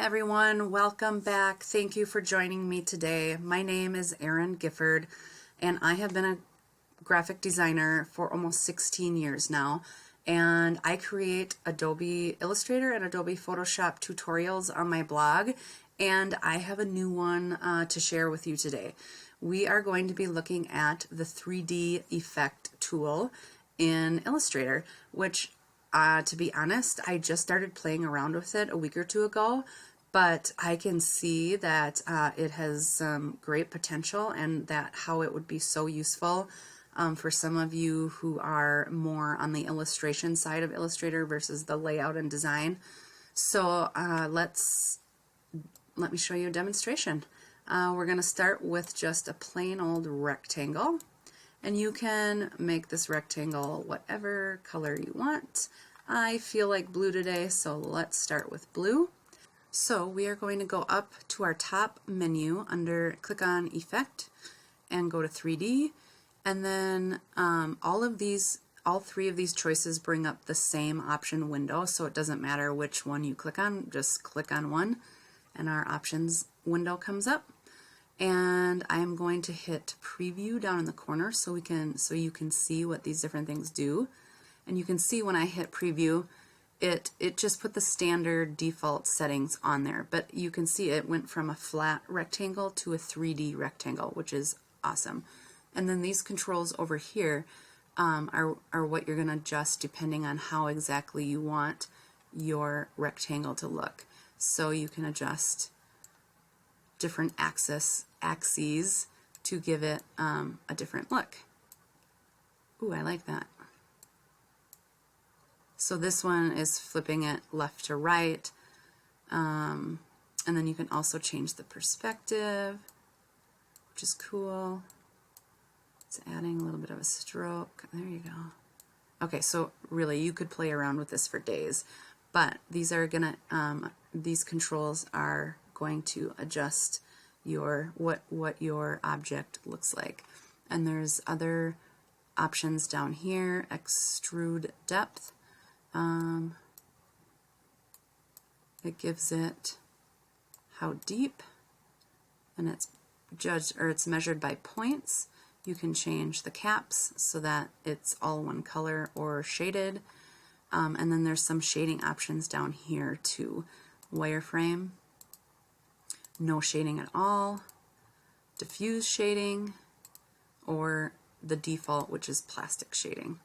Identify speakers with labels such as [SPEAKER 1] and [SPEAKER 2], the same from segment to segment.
[SPEAKER 1] everyone, welcome back. Thank you for joining me today. My name is Erin Gifford and I have been a graphic designer for almost 16 years now, and I create Adobe Illustrator and Adobe Photoshop tutorials on my blog, and I have a new one to share with you today. We are going to be looking at the 3D effect tool in Illustrator, which to be honest, I just started playing around with it a week or two ago, but I can see that it has some great potential and that how it would be so useful for some of you who are more on the illustration side of Illustrator versus the layout and design. So let me show you a demonstration. We're going to start with just a plain old rectangle. And you can make this rectangle whatever color you want. I feel like blue today, so let's start with blue. So we are going to go up to our top menu click on Effect and go to 3D. And then all three of these choices bring up the same option window, so it doesn't matter which one you click on, just click on one and our options window comes up. And I'm going to hit preview down in the corner so you can see what these different things do. And you can see when I hit preview, it just put the standard default settings on there, but you can see it went from a flat rectangle to a 3D rectangle, which is awesome. And then these controls over here are what you're going to adjust depending on how exactly you want your rectangle to look. So you can adjust different axes to give it a different look. Ooh, I like that. So this one is flipping it left to right, and then you can also change the perspective, which is cool. It's adding a little bit of a stroke. There you go. Okay, so really you could play around with this for days, but these controls are going to adjust what your object looks like. And there's other options down here. Extrude depth. It gives it how deep, and it's measured by points. You can change the caps so that it's all one color or shaded. And then there's some shading options down here too. Wireframe, no shading at all, diffuse shading, or the default, which is plastic shading.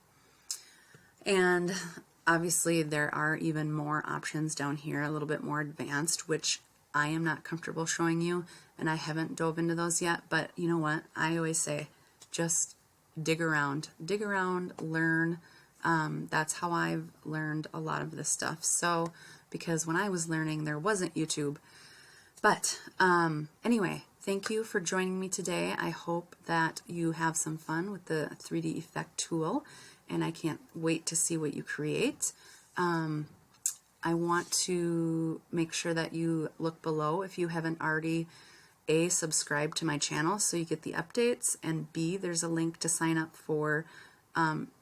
[SPEAKER 1] And obviously there are even more options down here, a little bit more advanced, which I am not comfortable showing you, and I haven't dove into those yet, but you know what? I always say, just dig around, learn. That's how I've learned a lot of this stuff. So, because when I was learning, there wasn't YouTube. But anyway, thank you for joining me today. I hope that you have some fun with the 3D effect tool, and I can't wait to see what you create. I want to make sure that you look below if you haven't already A, subscribe to my channel so you get the updates, and B, there's a link to sign up for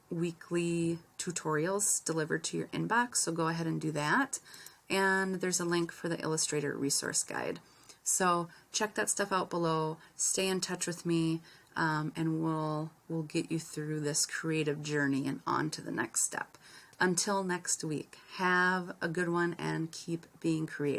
[SPEAKER 1] weekly tutorials delivered to your inbox, so go ahead and do that. And there's a link for the Illustrator resource guide. So check that stuff out below, stay in touch with me, and we'll get you through this creative journey and on to the next step. Until next week, have a good one and keep being creative.